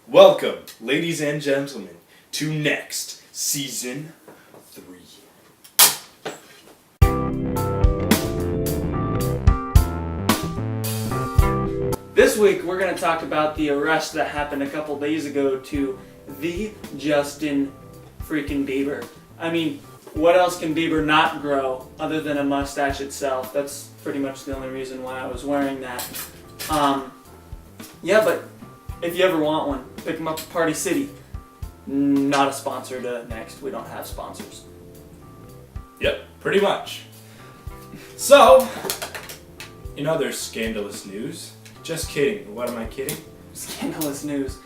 Welcome, ladies and gentlemen, to Next Season 3. This week we're going to talk about the arrest that happened a couple days ago to the Justin freaking Bieber. I mean, what else can Bieber not grow other than a mustache itself? That's pretty much the only reason why I was wearing that. Yeah, but if you ever want one, pick them up at Party City. Not a sponsor to Next. We don't have sponsors. Yep, pretty much. So, in other scandalous news, just kidding. What am I kidding? Scandalous news.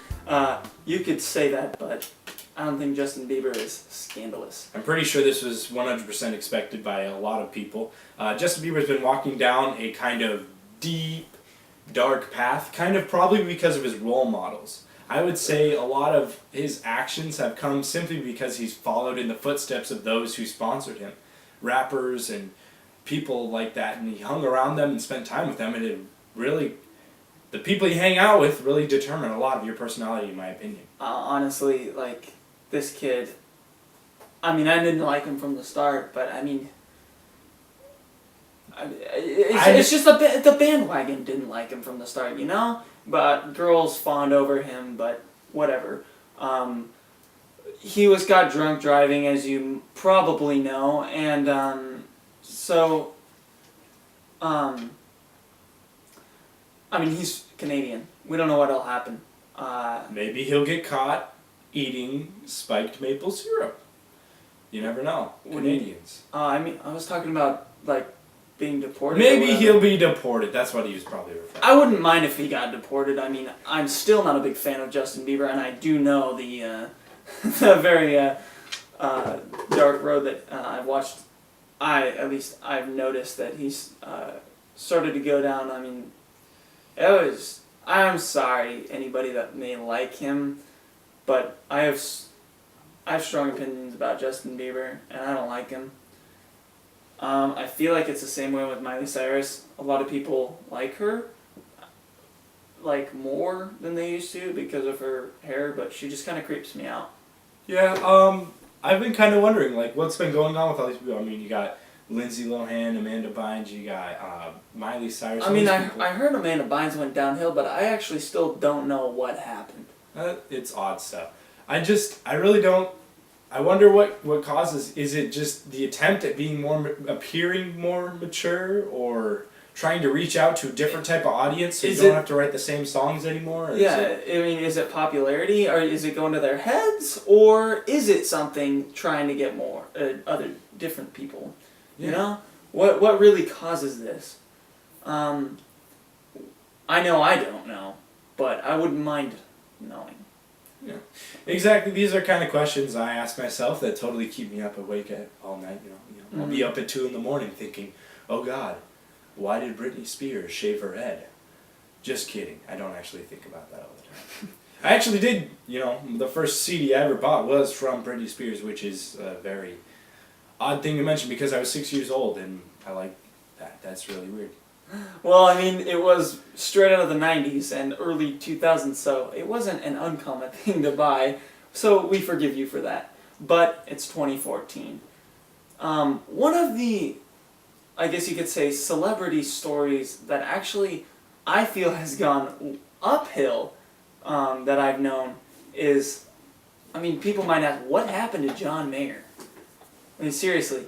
You could say that, but I don't think Justin Bieber is scandalous. I'm pretty sure this was 100% expected by a lot of people. Justin Bieber's been walking down a kind of deep, dark path, kind of probably because of his role models. I would say a lot of his actions have come simply because he's followed in the footsteps of those who sponsored him. Rappers and people like that, and he hung around them and spent time with them, and it really, the people you hang out with really determine a lot of your personality, in my opinion. Honestly, like, this kid, I mean, I didn't like him from the start, but I mean, it's just the bandwagon didn't like him from the start, you know? But girls fawned over him, but whatever. He got drunk driving, as you probably know, and I mean, he's Canadian. We don't know what'll happen. Maybe he'll get caught eating spiked maple syrup. You never know. Canadians. I mean, I was talking about, like, being deported. Maybe he'll be deported. That's what he was probably referring to. I wouldn't mind if he got deported. I mean, I'm still not a big fan of Justin Bieber, and I do know the the very dark road that I've watched. I've noticed that he's started to go down. I mean, I'm sorry, anybody that may like him, but I have strong opinions about Justin Bieber, and I don't like him. I feel like it's the same way with Miley Cyrus. A lot of people like her, like, more than they used to because of her hair, but she just kind of creeps me out. Yeah, I've been kind of wondering, like, what's been going on with all these people. I mean, you got Lindsay Lohan, Amanda Bynes, you got Miley Cyrus. I mean, I heard Amanda Bynes went downhill, but I actually still don't know what happened. It's odd stuff. I really don't. I wonder what causes. Is it just the attempt at being appearing more mature, or trying to reach out to a different type of audience so you don't have to write the same songs anymore? Yeah, I mean, is it popularity, or is it going to their heads, or is it something trying to get more other different people? Yeah. You know, what really causes this? I know I don't know, but I wouldn't mind knowing. Yeah, exactly. These are kind of questions I ask myself that totally keep me up awake all night. You know, I'll be up at 2 a.m. thinking, "Oh God, why did Britney Spears shave her head?" Just kidding. I don't actually think about that all the time. I actually did. You know, the first CD I ever bought was from Britney Spears, which is a very odd thing to mention because I was 6 years old and I like that. That's really weird. Well, I mean, it was straight out of the 90s and early 2000s, so it wasn't an uncommon thing to buy, so we forgive you for that. But it's 2014. One of the, I guess you could say, celebrity stories that actually I feel has gone uphill that I've known is, I mean, people might ask, what happened to John Mayer? I mean, seriously.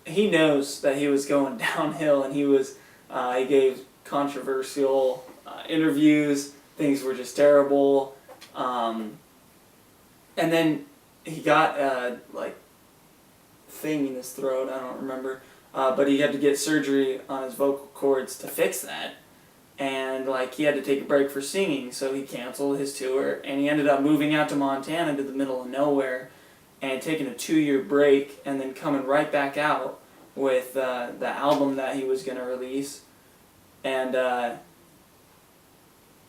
He knows that he was going downhill, and he gave controversial interviews. Things were just terrible. And then he got thing in his throat, I don't remember, but he had to get surgery on his vocal cords to fix that. And he had to take a break for singing, so he canceled his tour, and he ended up moving out to Montana to the middle of nowhere and taking a 2-year break, and then coming right back out with the album that he was going to release. And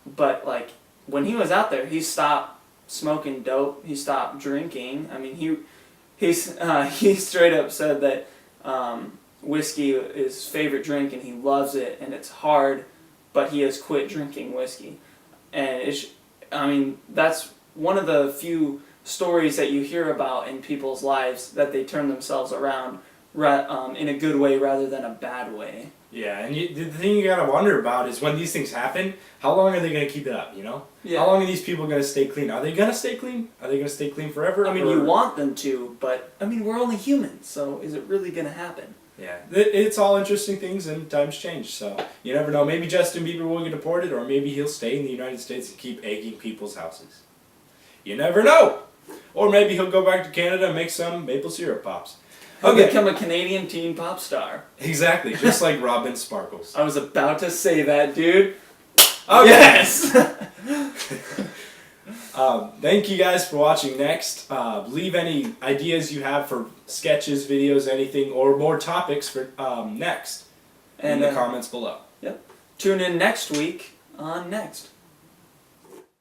but when he was out there, he stopped smoking dope. He stopped drinking. I mean, he straight up said that whiskey is his favorite drink and he loves it and it's hard, but he has quit drinking whiskey. and I mean, that's one of the few stories that you hear about in people's lives that they turn themselves around in a good way rather than a bad way. Yeah, and the thing you gotta wonder about is when these things happen, how long are they gonna keep it up, you know? Yeah. How long are these people gonna stay clean? Are they gonna stay clean? Are they gonna stay clean forever? I mean, you want them to, but I mean, we're only humans, so is it really gonna happen? Yeah, it's all interesting things, and times change, so you never know. Maybe Justin Bieber will get deported, or maybe he'll stay in the United States and keep egging people's houses. You never know! Or maybe he'll go back to Canada and make some maple syrup pops. He'll become a Canadian teen pop star. Exactly, just like Robin Sparkles. I was about to say that, dude. Okay. Yes! Thank you guys for watching Next. Leave any ideas you have for sketches, videos, anything, or more topics for Next in the comments below. Yep. Tune in next week on Next.